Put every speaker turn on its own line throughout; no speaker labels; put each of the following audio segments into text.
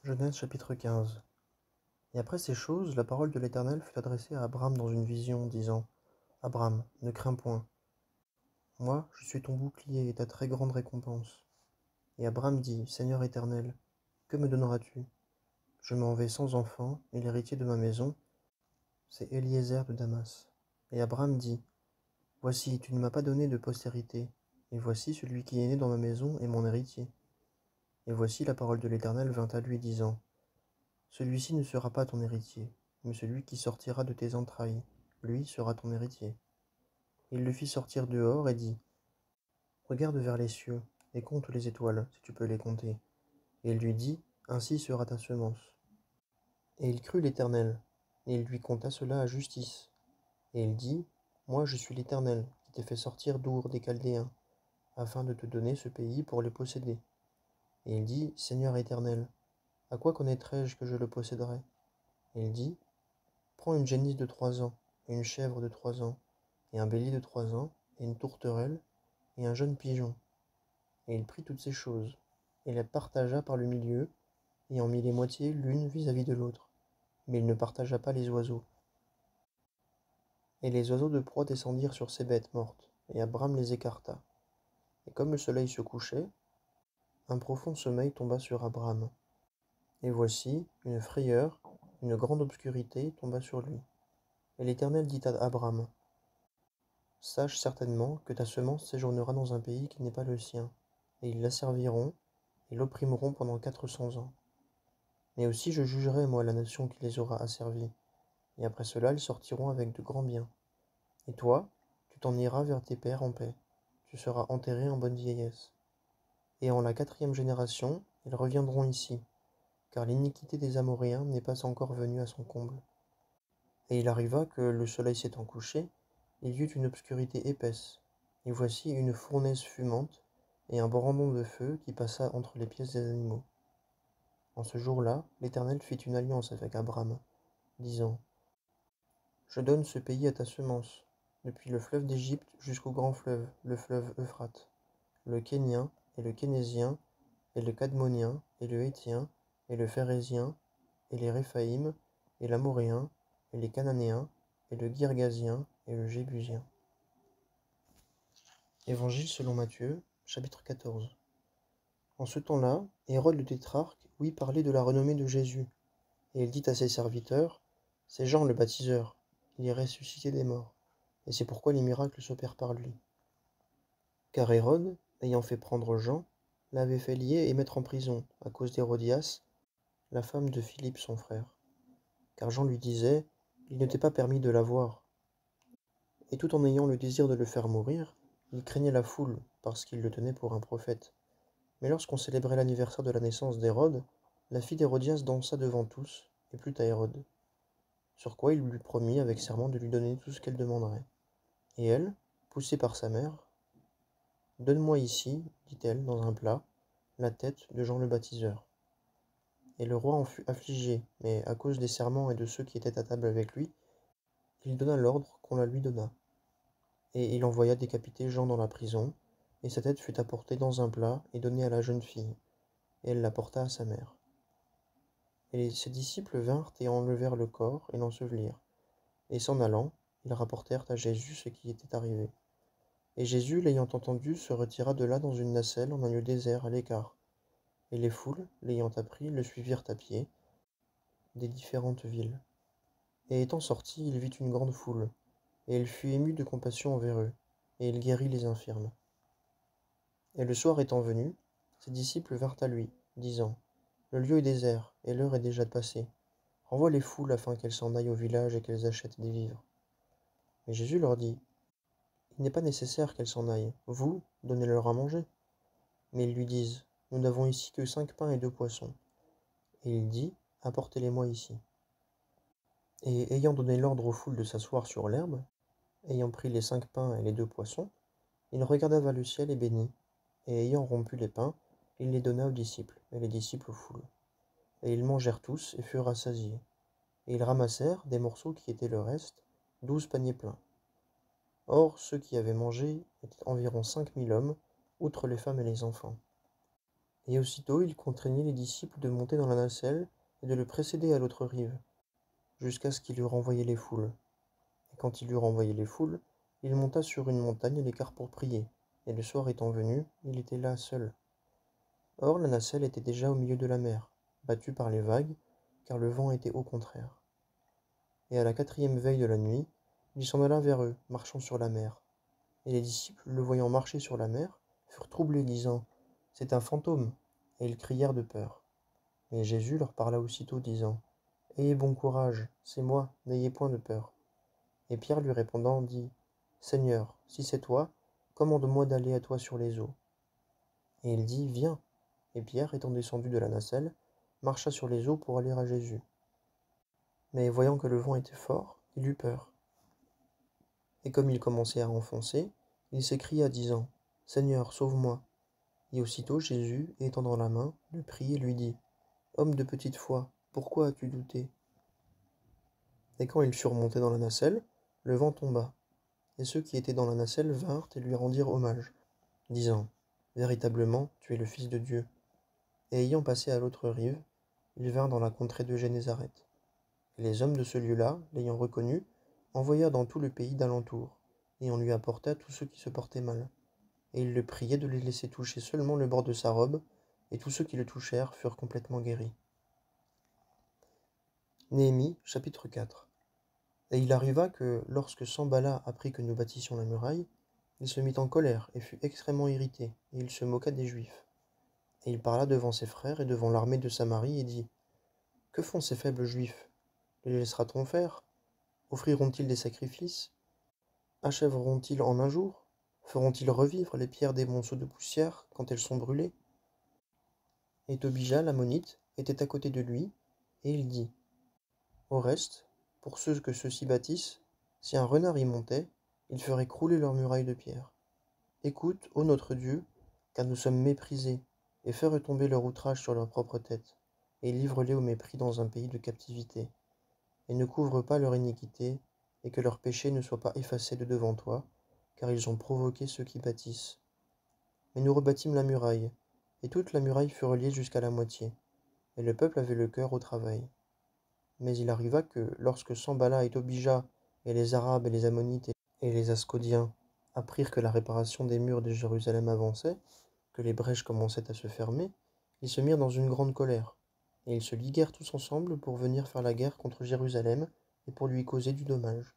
Genèse chapitre 15. Et après ces choses, la parole de l'Éternel fut adressée à Abraham dans une vision, disant: Abraham, ne crains point. Moi, je suis ton bouclier et ta très grande récompense. Et Abraham dit: Seigneur Éternel, que me donneras-tu? Je m'en vais sans enfant, et l'héritier de ma maison, c'est Eliezer de Damas. Et Abraham dit: Voici, tu ne m'as pas donné de postérité, et voici celui qui est né dans ma maison est mon héritier. Et voici la parole de l'Éternel vint à lui, disant: Celui-ci ne sera pas ton héritier, mais celui qui sortira de tes entrailles, lui sera ton héritier. Il le fit sortir dehors et dit: Regarde vers les cieux, et compte les étoiles, si tu peux les compter. Et il lui dit: Ainsi sera ta semence. Et il crut l'Éternel, et il lui compta cela à justice. Et il dit: Moi je suis l'Éternel, qui t'ai fait sortir d'Our des Chaldéens, afin de te donner ce pays pour le posséder. Et il dit: Seigneur Éternel, à quoi connaîtrai-je que je le posséderai? Et il dit: Prends une génisse de 3 ans, et une chèvre de 3 ans, et un bélier de 3 ans, et une tourterelle, et un jeune pigeon. Et il prit toutes ces choses, et les partagea par le milieu, et en mit les moitiés l'une vis-à-vis de l'autre. Mais il ne partagea pas les oiseaux. Et les oiseaux de proie descendirent sur ces bêtes mortes, et Abraham les écarta. Et comme le soleil se couchait, un profond sommeil tomba sur Abraham. Et voici, une frayeur, une grande obscurité tomba sur lui. Et l'Éternel dit à Abraham: Sache certainement que ta semence séjournera dans un pays qui n'est pas le sien, et ils l'asserviront et l'opprimeront pendant 400 ans. Mais aussi je jugerai, moi, la nation qui les aura asservis, et après cela ils sortiront avec de grands biens. Et toi, tu t'en iras vers tes pères en paix, tu seras enterré en bonne vieillesse. Et en la 4e génération, ils reviendront ici, car l'iniquité des Amoréens n'est pas encore venue à son comble. Et il arriva que, le soleil s'étant couché, il y eut une obscurité épaisse, et voici une fournaise fumante, et un brandon de feu qui passa entre les pièces des animaux. En ce jour-là, l'Éternel fit une alliance avec Abraham, disant: Je donne ce pays à ta semence, depuis le fleuve d'Égypte jusqu'au grand fleuve, le fleuve Euphrate, le Kénien, et le Kénésien, et le Cadmonien, et le Héthien, et le Phérézien, et les Réphaïm, et l'Amoréen, et les Cananéens, et le Girgasien, et le Jébusien. Évangile selon Matthieu, chapitre 14. En ce temps-là, Hérode le tétrarque ouït parler de la renommée de Jésus, et il dit à ses serviteurs: C'est Jean le baptiseur, il est ressuscité des morts, et c'est pourquoi les miracles s'opèrent par lui. Car Hérode, ayant fait prendre Jean, l'avait fait lier et mettre en prison, à cause d'Hérodias, la femme de Philippe son frère. Car Jean lui disait: Il ne t'est pas permis de la voir. Et tout en ayant le désir de le faire mourir, il craignait la foule, parce qu'il le tenait pour un prophète. Mais lorsqu'on célébrait l'anniversaire de la naissance d'Hérode, la fille d'Hérodias dansa devant tous, et plut à Hérode. Sur quoi il lui promit avec serment de lui donner tout ce qu'elle demanderait. Et elle, poussée par sa mère: Donne-moi ici, dit-elle, dans un plat, la tête de Jean le baptiseur. Et le roi en fut affligé, mais à cause des serments et de ceux qui étaient à table avec lui, il donna l'ordre qu'on la lui donnât. Et il envoya décapiter Jean dans la prison, et sa tête fut apportée dans un plat et donnée à la jeune fille, et elle la porta à sa mère. Et ses disciples vinrent et enlevèrent le corps et l'ensevelirent. Et s'en allant, ils rapportèrent à Jésus ce qui était arrivé. Et Jésus, l'ayant entendu, se retira de là dans une nacelle en un lieu désert à l'écart. Et les foules, l'ayant appris, le suivirent à pied des différentes villes. Et étant sorti, il vit une grande foule, et il fut ému de compassion envers eux, et il guérit les infirmes. Et le soir étant venu, ses disciples vinrent à lui, disant: Le lieu est désert, et l'heure est déjà passée. Renvoie les foules afin qu'elles s'en aillent au village et qu'elles achètent des vivres. Mais Jésus leur dit: Il n'est pas nécessaire qu'elles s'en aillent, vous, donnez-leur à manger. Mais ils lui disent: Nous n'avons ici que 5 pains et 2 poissons. Et il dit: Apportez-les-moi ici. Et ayant donné l'ordre aux foules de s'asseoir sur l'herbe, ayant pris les 5 pains et les 2 poissons, il regarda vers le ciel et bénit, et ayant rompu les pains, il les donna aux disciples, et les disciples aux foules. Et ils mangèrent tous et furent rassasiés. Et ils ramassèrent des morceaux qui étaient le reste, 12 paniers pleins. Or, ceux qui avaient mangé étaient environ 5000 hommes, outre les femmes et les enfants. Et aussitôt il contraignit les disciples de monter dans la nacelle et de le précéder à l'autre rive, jusqu'à ce qu'il eût renvoyé les foules. Et quand il eut renvoyé les foules, il monta sur une montagne à l'écart pour prier, et le soir étant venu, il était là seul. Or la nacelle était déjà au milieu de la mer, battue par les vagues, car le vent était au contraire. Et à la 4e veille de la nuit, il s'en alla vers eux, marchant sur la mer. Et les disciples, le voyant marcher sur la mer, furent troublés, disant: C'est un fantôme. Et ils crièrent de peur. Mais Jésus leur parla aussitôt, disant: Ayez bon courage, c'est moi, n'ayez point de peur. Et Pierre lui répondant dit: Seigneur, si c'est toi, commande-moi d'aller à toi sur les eaux. Et il dit: Viens. Et Pierre, étant descendu de la nacelle, marcha sur les eaux pour aller à Jésus. Mais voyant que le vent était fort, il eut peur. Et comme il commençait à enfoncer, il s'écria, disant: Seigneur, sauve-moi. Et aussitôt Jésus, étendant la main, le prit et lui dit: Homme de petite foi, pourquoi as-tu douté? Et quand ils furent montés dans la nacelle, le vent tomba, et ceux qui étaient dans la nacelle vinrent et lui rendirent hommage, disant: Véritablement, tu es le Fils de Dieu. Et ayant passé à l'autre rive, ils vinrent dans la contrée de Génézareth. Et les hommes de ce lieu-là, l'ayant reconnu, envoyèrent dans tout le pays d'alentour, et on lui apporta tous ceux qui se portaient mal. Et ils le priaient de les laisser toucher seulement le bord de sa robe, et tous ceux qui le touchèrent furent complètement guéris. Néhémie, chapitre 4. Et il arriva que, lorsque Sanballat apprit que nous bâtissions la muraille, il se mit en colère et fut extrêmement irrité, et il se moqua des Juifs. Et il parla devant ses frères et devant l'armée de Samarie, et dit: Que font ces faibles Juifs? Les laissera-t-on faire? Offriront-ils des sacrifices? Achèveront-ils en un jour? Feront-ils revivre les pierres des monceaux de poussière quand elles sont brûlées? Et Tobija l'ammonite était à côté de lui, et il dit: Au reste, pour ceux que ceux-ci bâtissent, si un renard y montait, il ferait crouler leurs murailles de pierre. Écoute, ô notre Dieu, car nous sommes méprisés, et fais retomber leur outrage sur leur propre tête, et livre-les au mépris dans un pays de captivité. Et ne couvre pas leur iniquité, et que leur péché ne soit pas effacé de devant toi, car ils ont provoqué ceux qui bâtissent. Mais nous rebâtîmes la muraille, et toute la muraille fut reliée jusqu'à la moitié, et le peuple avait le cœur au travail. Mais il arriva que, lorsque Sanballat et Tobija, et les Arabes et les Ammonites et les Ascodiens apprirent que la réparation des murs de Jérusalem avançait, que les brèches commençaient à se fermer, ils se mirent dans une grande colère, et ils se liguèrent tous ensemble pour venir faire la guerre contre Jérusalem et pour lui causer du dommage.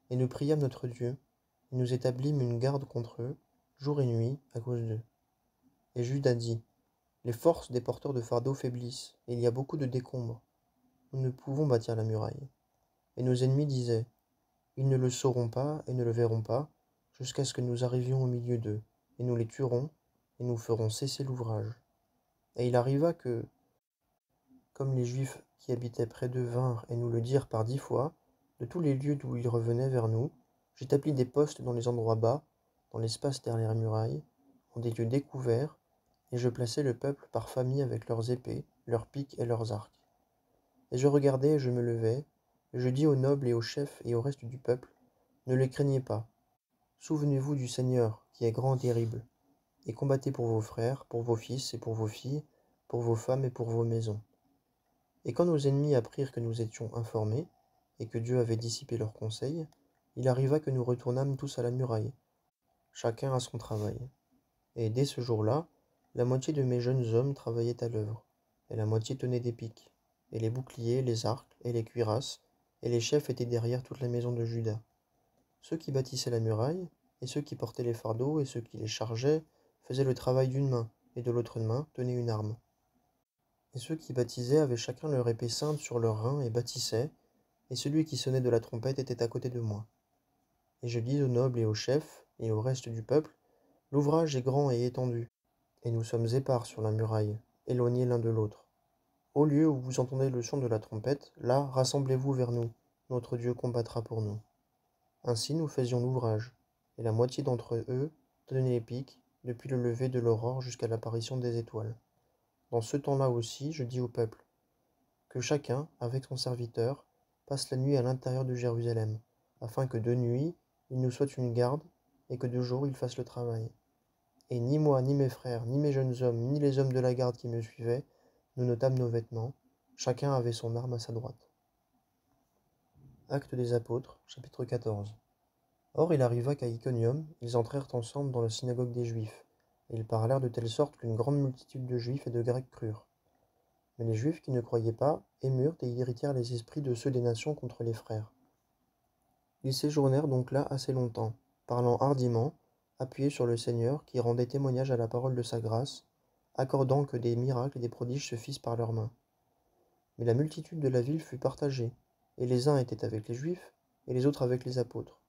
Et nous priâmes notre Dieu, et nous établîmes une garde contre eux, jour et nuit, à cause d'eux. Et Judas dit: Les forces des porteurs de fardeaux faiblissent, et il y a beaucoup de décombres. Nous ne pouvons bâtir la muraille. Et nos ennemis disaient: Ils ne le sauront pas et ne le verront pas, jusqu'à ce que nous arrivions au milieu d'eux, et nous les tuerons, et nous ferons cesser l'ouvrage. Et il arriva que, comme les Juifs qui habitaient près d'eux vinrent et nous le dirent par 10 fois, de tous les lieux d'où ils revenaient vers nous, j'établis des postes dans les endroits bas, dans l'espace derrière les murailles, en des lieux découverts, et je plaçai le peuple par famille avec leurs épées, leurs piques et leurs arcs. Et je regardai et je me levai, et je dis aux nobles et aux chefs et au reste du peuple: Ne les craignez pas. Souvenez-vous du Seigneur, qui est grand et terrible, et combattez pour vos frères, pour vos fils et pour vos filles, pour vos femmes et pour vos maisons. Et quand nos ennemis apprirent que nous étions informés, et que Dieu avait dissipé leurs conseils, il arriva que nous retournâmes tous à la muraille, chacun à son travail. Et dès ce jour-là, la moitié de mes jeunes hommes travaillaient à l'œuvre, et la moitié tenait des piques, et les boucliers, les arcs et les cuirasses, et les chefs étaient derrière toute la maison de Juda. Ceux qui bâtissaient la muraille, et ceux qui portaient les fardeaux, et ceux qui les chargeaient, faisaient le travail d'une main, et de l'autre main tenaient une arme. Et ceux qui baptisaient avaient chacun leur épée ceinte sur leurs reins et bâtissaient, et celui qui sonnait de la trompette était à côté de moi. Et je dis aux nobles et aux chefs, et au reste du peuple: L'ouvrage est grand et étendu, et nous sommes épars sur la muraille, éloignés l'un de l'autre. Au lieu où vous entendez le son de la trompette, là, rassemblez-vous vers nous, notre Dieu combattra pour nous. Ainsi nous faisions l'ouvrage, et la moitié d'entre eux tenaient les piques, depuis le lever de l'aurore jusqu'à l'apparition des étoiles. Dans ce temps-là aussi, je dis au peuple: Que chacun, avec son serviteur, passe la nuit à l'intérieur de Jérusalem, afin que de nuit, il nous soit une garde, et que de jour il fasse le travail. Et ni moi, ni mes frères, ni mes jeunes hommes, ni les hommes de la garde qui me suivaient, nous n'ôtâmes nos vêtements, chacun avait son arme à sa droite. Actes des Apôtres, chapitre 14. Or il arriva qu'à Iconium, ils entrèrent ensemble dans la synagogue des Juifs, et ils parlèrent de telle sorte qu'une grande multitude de Juifs et de Grecs crurent. Mais les Juifs qui ne croyaient pas émurent et irritèrent les esprits de ceux des nations contre les frères. Ils séjournèrent donc là assez longtemps, parlant hardiment, appuyés sur le Seigneur, qui rendait témoignage à la parole de sa grâce, accordant que des miracles et des prodiges se fissent par leurs mains. Mais la multitude de la ville fut partagée, et les uns étaient avec les Juifs, et les autres avec les apôtres.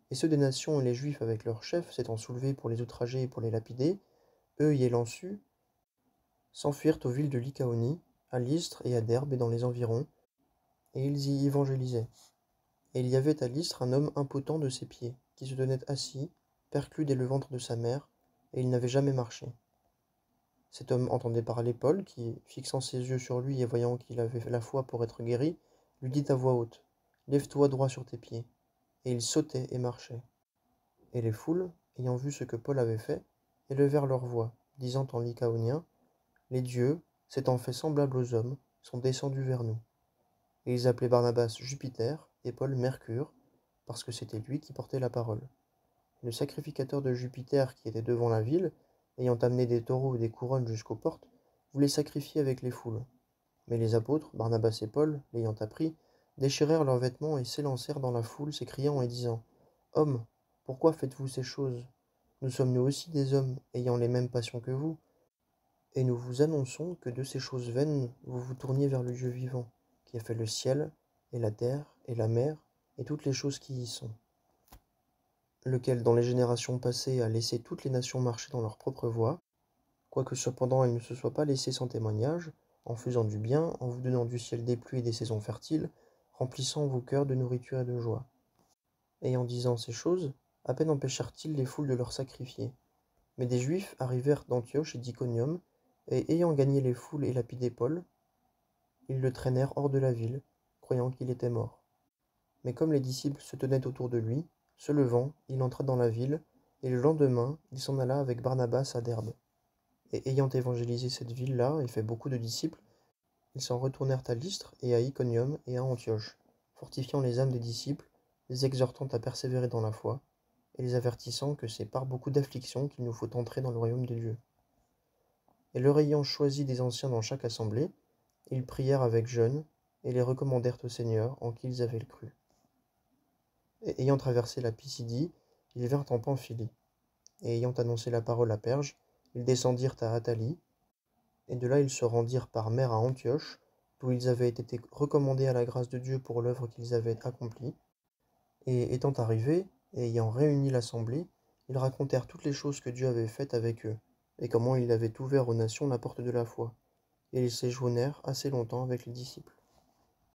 Et ceux des nations et les Juifs avec leurs chefs s'étant soulevés pour les outrager et pour les lapider, eux y ayant su, s'enfuirent aux villes de Lycaonie, à Lystre et à Derbe et dans les environs, et ils y évangélisaient. Et il y avait à Lystre un homme impotent de ses pieds, qui se tenait assis, perclus dès le ventre de sa mère, et il n'avait jamais marché. Cet homme entendait parler Paul, qui, fixant ses yeux sur lui et voyant qu'il avait la foi pour être guéri, lui dit à voix haute, « Lève-toi droit sur tes pieds. » Et il sautait et marchait. Et les foules, ayant vu ce que Paul avait fait, élevèrent leur voix, disant en lycaonien, « Les dieux, s'étant faits semblables aux hommes, sont descendus vers nous. » Et ils appelaient Barnabas Jupiter et Paul Mercure, parce que c'était lui qui portait la parole. Le sacrificateur de Jupiter qui était devant la ville, ayant amené des taureaux et des couronnes jusqu'aux portes, voulait sacrifier avec les foules. Mais les apôtres, Barnabas et Paul, l'ayant appris, déchirèrent leurs vêtements et s'élancèrent dans la foule, s'écriant et disant, « Hommes, pourquoi faites-vous ces choses? Nous sommes nous aussi des hommes, ayant les mêmes passions que vous. Et nous vous annonçons que de ces choses vaines vous vous tourniez vers le Dieu vivant, qui a fait le ciel, et la terre, et la mer, et toutes les choses qui y sont. Lequel, dans les générations passées, a laissé toutes les nations marcher dans leur propre voie, quoique cependant il ne se soit pas laissé sans témoignage, en faisant du bien, en vous donnant du ciel des pluies et des saisons fertiles, remplissant vos cœurs de nourriture et de joie. Et en disant ces choses, à peine empêchèrent-ils les foules de leur sacrifier. Mais des Juifs arrivèrent d'Antioche et d'Iconium, et ayant gagné les foules et lapidé Paul, ils le traînèrent hors de la ville, croyant qu'il était mort. Mais comme les disciples se tenaient autour de lui, se levant, il entra dans la ville, et le lendemain, il s'en alla avec Barnabas à Derbe. Et ayant évangélisé cette ville-là et fait beaucoup de disciples, ils s'en retournèrent à Lystre et à Iconium et à Antioche, fortifiant les âmes des disciples, les exhortant à persévérer dans la foi, et les avertissant que c'est par beaucoup d'afflictions qu'il nous faut entrer dans le royaume de Dieu. Et leur ayant choisi des anciens dans chaque assemblée, ils prièrent avec jeûne, et les recommandèrent au Seigneur en qui ils avaient cru. Et ayant traversé la Pisidie, ils vinrent en Pamphylie. Et ayant annoncé la parole à Perge, ils descendirent à Attalie, et de là ils se rendirent par mer à Antioche, d'où ils avaient été recommandés à la grâce de Dieu pour l'œuvre qu'ils avaient accomplie. Et étant arrivés, et ayant réuni l'assemblée, ils racontèrent toutes les choses que Dieu avait faites avec eux, et comment il avait ouvert aux nations la porte de la foi. Et ils séjournèrent assez longtemps avec les disciples.